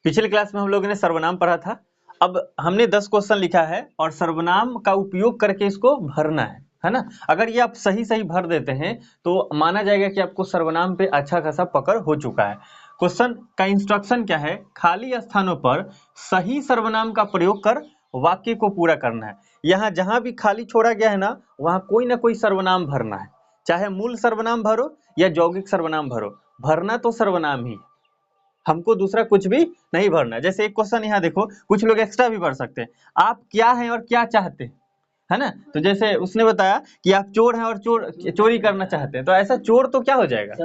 पिछले क्लास में हम लोगों ने सर्वनाम पढ़ा था। अब हमने 10 क्वेश्चन लिखा है और सर्वनाम का उपयोग करके इसको भरना है ना। अगर ये आप सही सही भर देते हैं तो माना जाएगा कि आपको सर्वनाम पे अच्छा खासा पकड़ हो चुका है। क्वेश्चन का इंस्ट्रक्शन क्या है? खाली स्थानों पर सही सर्वनाम का प्रयोग कर वाक्य को पूरा करना है। यहाँ जहां भी खाली छोड़ा गया है ना, वहां कोई ना कोई सर्वनाम भरना है, चाहे मूल सर्वनाम भरो या यौगिक सर्वनाम भरो, भरना तो सर्वनाम ही, हमको दूसरा कुछ भी नहीं भरना। जैसे एक क्वेश्चन यहाँ देखो, कुछ लोग एक्स्ट्रा भी भर सकते हैं, आप क्या हैं और क्या चाहते हैं, है ना। तो जैसे उसने बताया कि आप चोर हैं और चोरी करना चाहते हैं, तो ऐसा चोर तो क्या हो जाएगा?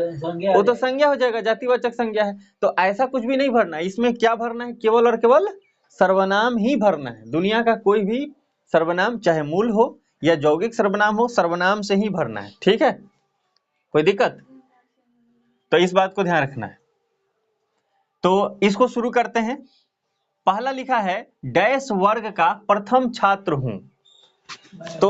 वो तो संज्ञा हो जाएगा, जातिवाचक संज्ञा है। तो ऐसा कुछ भी नहीं भरना है, इसमें क्या भरना है? केवल और केवल सर्वनाम ही भरना है। दुनिया का कोई भी सर्वनाम, चाहे मूल हो या यौगिक सर्वनाम हो, सर्वनाम से ही भरना है। ठीक है, कोई दिक्कत? तो इस बात को ध्यान रखना है। तो इसको शुरू करते हैं। पहला लिखा है डैश वर्ग का प्रथम छात्र हूं। तो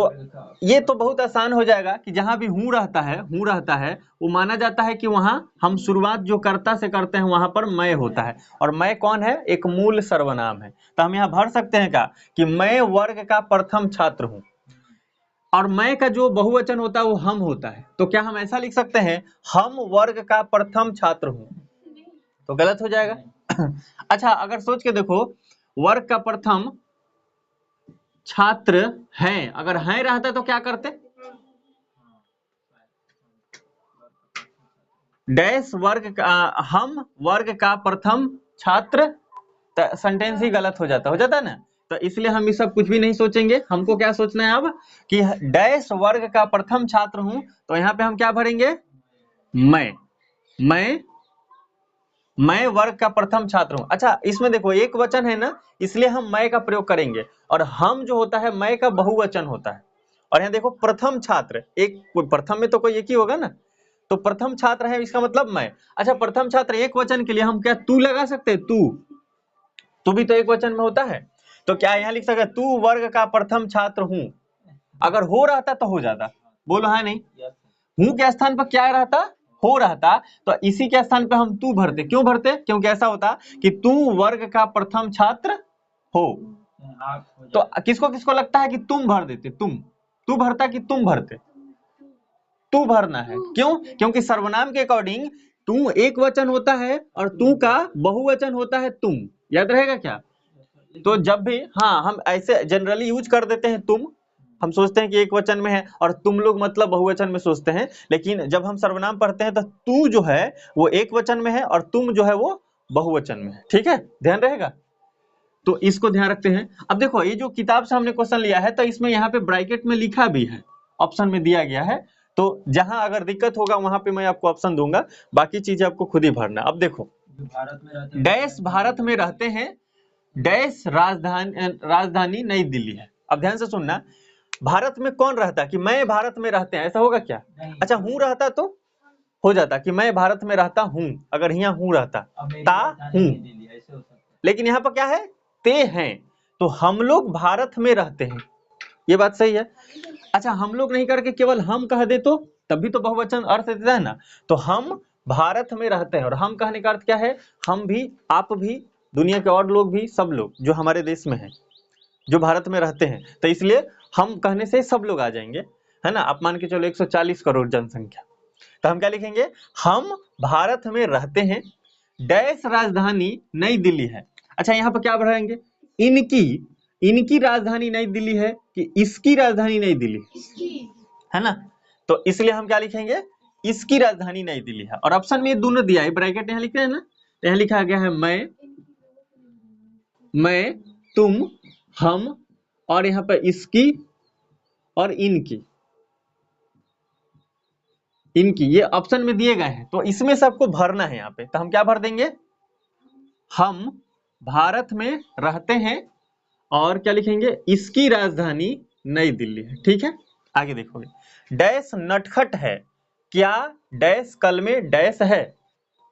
ये तो बहुत आसान हो जाएगा कि जहां भी हूं रहता है वो माना जाता है कि वहां हम शुरुआत जो कर्ता से करते हैं वहां पर मैं होता है, और मैं कौन है? एक मूल सर्वनाम है। तो हम यहाँ भर सकते हैं क्या कि मैं वर्ग का प्रथम छात्र हूं, और मैं का जो बहुवचन होता है वो हम होता है। तो क्या हम ऐसा लिख सकते हैं हम वर्ग का प्रथम छात्र हूं? तो गलत हो जाएगा। अच्छा, अगर सोच के देखो, वर्ग का प्रथम छात्र हैं, अगर हैं रहता तो क्या करते? डैश वर्ग का, हम वर्ग का प्रथम छात्र, सेंटेंस ही गलत हो जाता है ना। तो इसलिए हम ये सब कुछ भी नहीं सोचेंगे। हमको क्या सोचना है अब कि डैश वर्ग का प्रथम छात्र हूं, तो यहाँ पे हम क्या भरेंगे? मैं वर्ग का प्रथम छात्र हूं। अच्छा, इसमें देखो एक वचन है ना, इसलिए हम मैं का प्रयोग करेंगे, और हम जो होता है मैं का बहुवचन होता है। और यहाँ देखो प्रथम छात्र, एक प्रथम में तो कोई एक ही होगा ना, तो प्रथम छात्र है, इसका मतलब मैं। अच्छा, प्रथम छात्र एक वचन के लिए हम क्या तू लगा सकते हैं? तू भी तो एक वचन में होता है। तो क्या यहाँ लिख सकते तू वर्ग का प्रथम छात्र हूं? अगर हो रहता तो हो जाता, बोलो हाँ नहीं? हूं के स्थान पर क्या रहता? हो रहता। तो इसी के स्थान पे हम तू भरते। क्यों भरते? क्योंकि ऐसा होता कि तू वर्ग का प्रथम छात्र हो। तो किसको किसको लगता है कि तुम भर देते? तू भरता कि तुम भरते? तू भरना है। क्यों? क्योंकि सर्वनाम के अकॉर्डिंग तू एक वचन होता है और तू का बहुवचन होता है तुम। याद रहेगा क्या? तो जब भी हम ऐसे जनरली यूज कर देते हैं तुम, हम सोचते हैं कि एक वचन में है, और तुम लोग मतलब बहुवचन में सोचते हैं। लेकिन जब हम सर्वनाम पढ़ते हैं तो तू जो है वो एक वचन में है और तुम जो है वो बहुवचन में है। ठीक है, ध्यान रहेगा। तो इसको ध्यान रखते हैं। अब देखो, ये जो किताब से हमने क्वेश्चन लिया है, तो इसमें यहाँ पे ब्रैकेट में लिखा भी है, ऑप्शन में दिया गया है। तो जहां अगर दिक्कत होगा वहां पे मैं आपको ऑप्शन दूंगा, बाकी चीजें आपको खुद ही भरना। अब देखो, डैश भारत में रहते हैं, डैश राजधानी नई दिल्ली है। अब ध्यान से सुनना, भारत में कौन रहता है? कि मैं भारत में रहते हैं, ऐसा होगा क्या? अच्छा, हूं रहता तो हो जाता कि मैं भारत में रहता हूं, अगर यहाँ हूं रहता ता हूं, लेकिन यहाँ पर क्या है? ते हैं। तो हम लोग भारत में रहते हैं, ये बात सही है। अच्छा, हम लोग नहीं करके केवल हम कह दे तो तब भी तो बहुवचन अर्थ देता है ना। तो हम भारत में रहते हैं, और हम कहने का अर्थ क्या है? हम भी, आप भी, दुनिया के और लोग भी, सब लोग जो हमारे देश में हैं, जो भारत में रहते हैं। तो इसलिए हम कहने से सब लोग आ जाएंगे, है ना। आप मान के चलो 140 करोड़ जनसंख्या, तो हम क्या लिखेंगे? हम भारत में रहते हैं, डैश राजधानी नई दिल्ली है। अच्छा, यहाँ पर क्या बढ़ाएंगे? इनकी राजधानी नई दिल्ली है कि इसकी राजधानी नई दिल्ली है ना। तो इसलिए हम क्या लिखेंगे? इसकी राजधानी नई दिल्ली है। और ऑप्शन में ये दोनों दिया है, ब्रैकेट यहाँ लिखे है ना, तो यहाँ लिखा गया है मैं, तुम, हम, और यहाँ पर इसकी और इनकी ये ऑप्शन में दिए गए हैं। तो इसमें सबको भरना है यहाँ पे। तो हम क्या भर देंगे? हम भारत में रहते हैं, और क्या लिखेंगे? इसकी राजधानी नई दिल्ली है। ठीक है, आगे देखोगे, डैश नटखट है, क्या डैश कल में डैश है,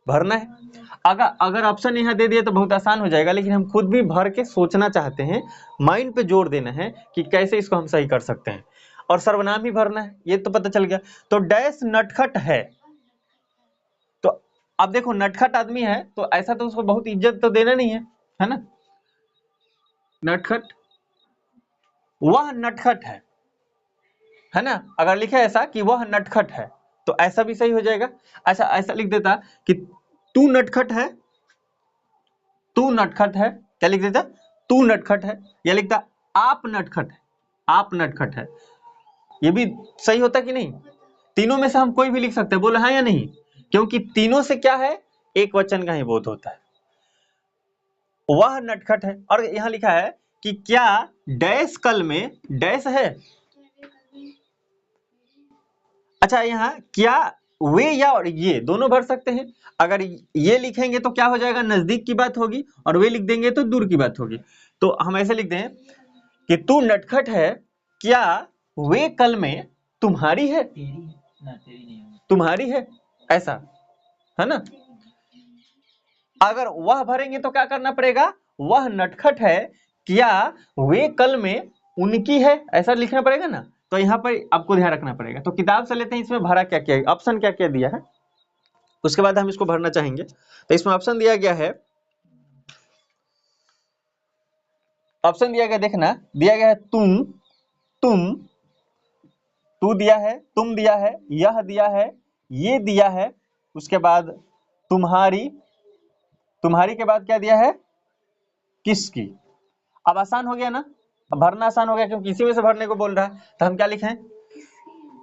भरना है। अगर ऑप्शन यहाँ दे दिए तो बहुत आसान हो जाएगा, लेकिन हम खुद भी भर के सोचना चाहते हैं, माइंड पे जोर देना है कि कैसे इसको हम सही कर सकते हैं, और सर्वनाम ही भरना है, ये तो पता चल गया। तो डैश नटखट है, तो अब देखो नटखट आदमी है तो ऐसा तो उसको बहुत इज्जत तो देना नहीं है ना। नटखट, वह नटखट है ना। अगर लिखे ऐसा कि वह नटखट है तो ऐसा भी सही हो जाएगा। अच्छा ऐसा लिख देता कि तू नटखट है, तू नटखट है, क्या लिख देता, तू नटखट है, या लिखता आप नटखट है, आप नटखट है, ये भी सही होता कि नहीं। तीनों में से हम कोई भी लिख सकते हैं, बोले हाँ या नहीं, क्योंकि तीनों से क्या है, एक वचन का ही बोध होता है। वह नटखट है, और यहां लिखा है कि क्या डैश कल में, डैश है, अच्छा यहाँ क्या वे या और ये दोनों भर सकते हैं। अगर ये लिखेंगे तो क्या हो जाएगा, नजदीक की बात होगी, और वे लिख देंगे तो दूर की बात होगी। तो हम ऐसे लिख दें कि तू नटखट है, क्या वे कल में तुम्हारी है, तुम्हारी है, ऐसा है ना। अगर वह भरेंगे तो क्या करना पड़ेगा, वह नटखट है, क्या वे कल में उनकी है, ऐसा लिखना पड़ेगा ना। तो यहाँ पर आपको ध्यान रखना पड़ेगा। तो किताब से लेते हैं, इसमें भरा क्या क्या, ऑप्शन क्या क्या दिया है, उसके बाद हम इसको भरना चाहेंगे। तो इसमें ऑप्शन दिया गया है, ऑप्शन दिया गया, देखना दिया गया है तुम, तू दिया है, तुम दिया है, यह दिया है, ये दिया है, उसके बाद तुम्हारी, तुम्हारी के बाद क्या दिया है, किसकी। अब आसान हो गया ना, अब भरना आसान हो गया, क्योंकि इसी में से भरने को बोल रहा है। तो हम क्या लिखें,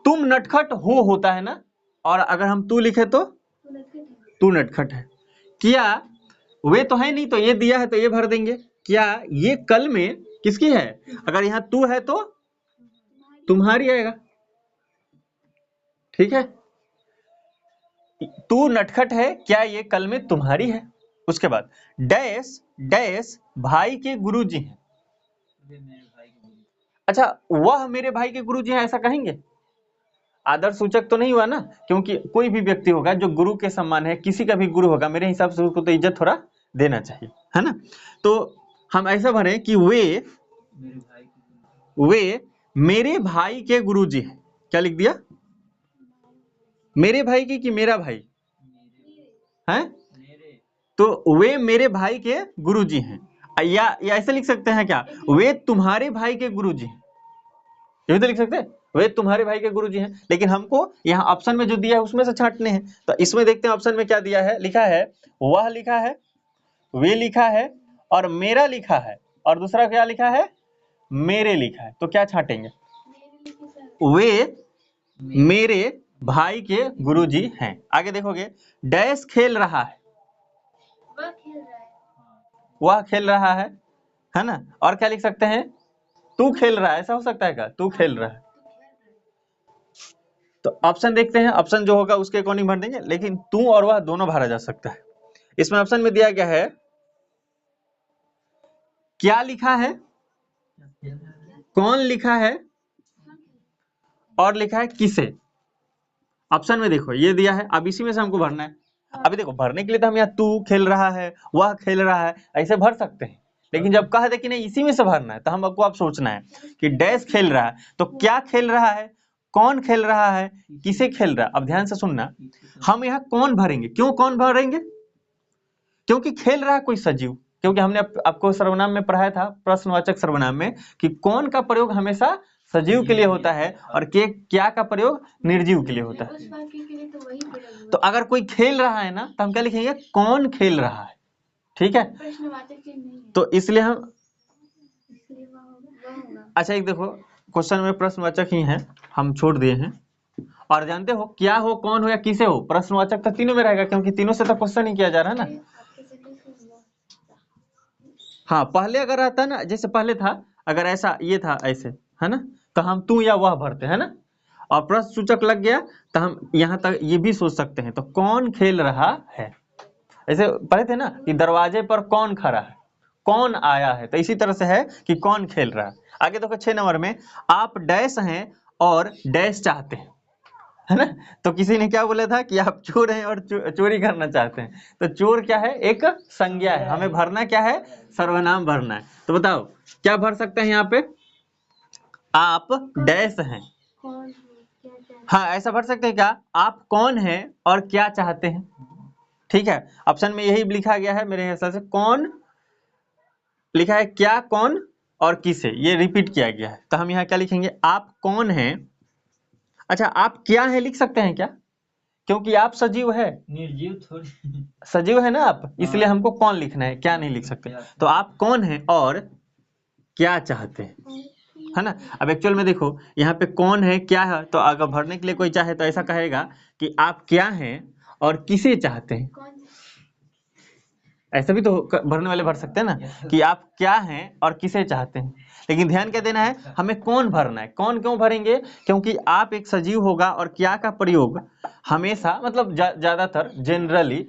तुम नटखट हो होता है ना, और अगर हम तू लिखे तो तू नटखट है। क्या वे तो है नहीं, तो ये दिया है तो ये भर देंगे। क्या ये कल में किसकी है, अगर यहाँ तू है तो तुम्हारी आएगा, ठीक है। तू नटखट है, क्या ये कल में तुम्हारी है। उसके बाद डैश डैश भाई के गुरुजी हैं, अच्छा वह मेरे भाई के गुरुजी हैं, ऐसा कहेंगे। आदर सूचक तो नहीं हुआ ना, क्योंकि कोई भी व्यक्ति होगा जो गुरु के सम्मान है, किसी का भी गुरु होगा, मेरे हिसाब से उसको तो इज्जत थोड़ा देना चाहिए, है ना। तो हम ऐसा भरें कि वे मेरे भाई के गुरुजी हैं, क्या लिख दिया, मेरे भाई की कि मेरा भाई है, तो वे मेरे भाई के गुरुजी हैं। या ऐसे लिख सकते हैं क्या, वे तुम्हारे भाई के गुरुजी हैं, ये भी तो लिख सकते हैं, वे तुम्हारे भाई के गुरुजी हैं। लेकिन हमको यहाँ ऑप्शन में जो दिया है उसमें से छांटने हैं। तो इसमें देखते हैं ऑप्शन में क्या दिया है, लिखा है वह लिखा है, वे लिखा है, और मेरा लिखा है, और दूसरा क्या लिखा है, मेरे लिखा है। तो क्या छांटेंगे, वे मेरे भाई के गुरुजी हैं। आगे देखोगे, डैश खेल रहा है, वह खेल रहा है ना। और क्या लिख सकते हैं, तू खेल रहा है, ऐसा हो सकता है क्या, तू खेल रहा है। तो ऑप्शन देखते हैं, ऑप्शन जो होगा उसके अकॉर्डिंग भर देंगे, लेकिन तू और वह दोनों भरा जा सकता है। इसमें ऑप्शन में दिया गया है क्या लिखा है, कौन लिखा है, और लिखा है किसे। ऑप्शन में देखो ये दिया है, अब इसी में से हमको भरना है। अभी देखो भरने के लिए तो हम यहाँ तू खेल रहा है, वह खेल रहा है, ऐसे भर सकते हैं। लेकिन जब कहा था कि नहीं इसी में से भरना है, तो हम आपको अब सोचना है कि डैश खेल रहा है, तो क्या खेल रहा है, कौन खेल रहा है, किसे खेल रहा है। अब ध्यान से सुनना, हम यहाँ कौन भरेंगे, क्यों कौन भरेंगे, क्योंकि खेल रहा है कोई सजीव, क्योंकि हमने आपको सर्वनाम में पढ़ाया था, प्रश्नवाचक सर्वनाम में, कि कौन का प्रयोग हमेशा सजीव के लिए होता है, और के क्या का प्रयोग निर्जीव के लिए होता है। तो अगर कोई खेल रहा है ना, तो हम क्या लिखेंगे, कौन खेल रहा है, ठीक है। तो इसलिए हम, अच्छा एक देखो क्वेश्चन में प्रश्नवाचक ही है, हम छोड़ दिए हैं। और जानते हो क्या हो, कौन हो, या किसे हो, प्रश्नवाचक तो तीनों में रहेगा, क्योंकि तीनों से तो क्वेश्चन ही किया जा रहा है ना। हाँ पहले अगर रहता ना, जैसे पहले था, अगर ऐसा ये था ऐसे, है ना, तो हम तू या वह भरते हैं ना, और प्रश्न सूचक लग गया तो हम यहाँ तक ये भी सोच सकते हैं, तो कौन खेल रहा है। ऐसे पढ़े थे ना कि दरवाजे पर कौन खड़ा है, कौन आया है, तो इसी तरह से है कि कौन खेल रहा है। आगे देखो 6 नंबर में, आप डैश हैं और डैश चाहते हैं, है ना। तो किसी ने क्या बोला था कि आप चोर हैं और चोरी करना चाहते हैं। तो चोर क्या है, एक संज्ञा है, हमें भरना क्या है, सर्वनाम भरना है। तो बताओ क्या भर सकते हैं यहाँ पे, आप डैश हैं, हाँ ऐसा भर सकते हैं क्या, आप कौन हैं और क्या चाहते हैं, ठीक है, ऑप्शन में यही लिखा गया है मेरे हिसाब से। कौन लिखा है, क्या, कौन और किसे, ये रिपीट किया गया है। तो हम यहाँ क्या लिखेंगे, आप कौन हैं। अच्छा, आप क्या हैं लिख सकते हैं क्या, क्योंकि आप सजीव है, निर्जीव थोड़ी। सजीव है ना आप, इसलिए हमको कौन लिखना है, क्या नहीं लिख सकते। तो आप कौन हैं और क्या चाहते हैं, है ना। अब एक्चुअल में देखो यहाँ पे कौन है क्या है, तो अगर भरने के लिए कोई चाहे तो ऐसा कहेगा कि आप क्या हैं और किसे चाहते हैं। ऐसा भी तो भरने वाले भर सकते हैं ना कि आप क्या हैं और किसे चाहते हैं। लेकिन ध्यान क्या देना है, हमें कौन भरना है। कौन क्यों भरेंगे, क्योंकि आप एक सजीव होगा और क्या का प्रयोग हमेशा मतलब ज्यादातर जनरली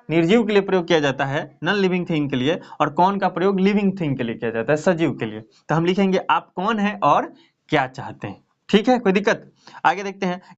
निर्जीव के लिए प्रयोग किया जाता है, नॉन लिविंग थिंग के लिए, और कौन का प्रयोग लिविंग थिंग के लिए किया जाता है, सजीव के लिए। तो हम लिखेंगे आप कौन हैं और क्या चाहते हैं। ठीक है, कोई दिक्कत। आगे देखते हैं।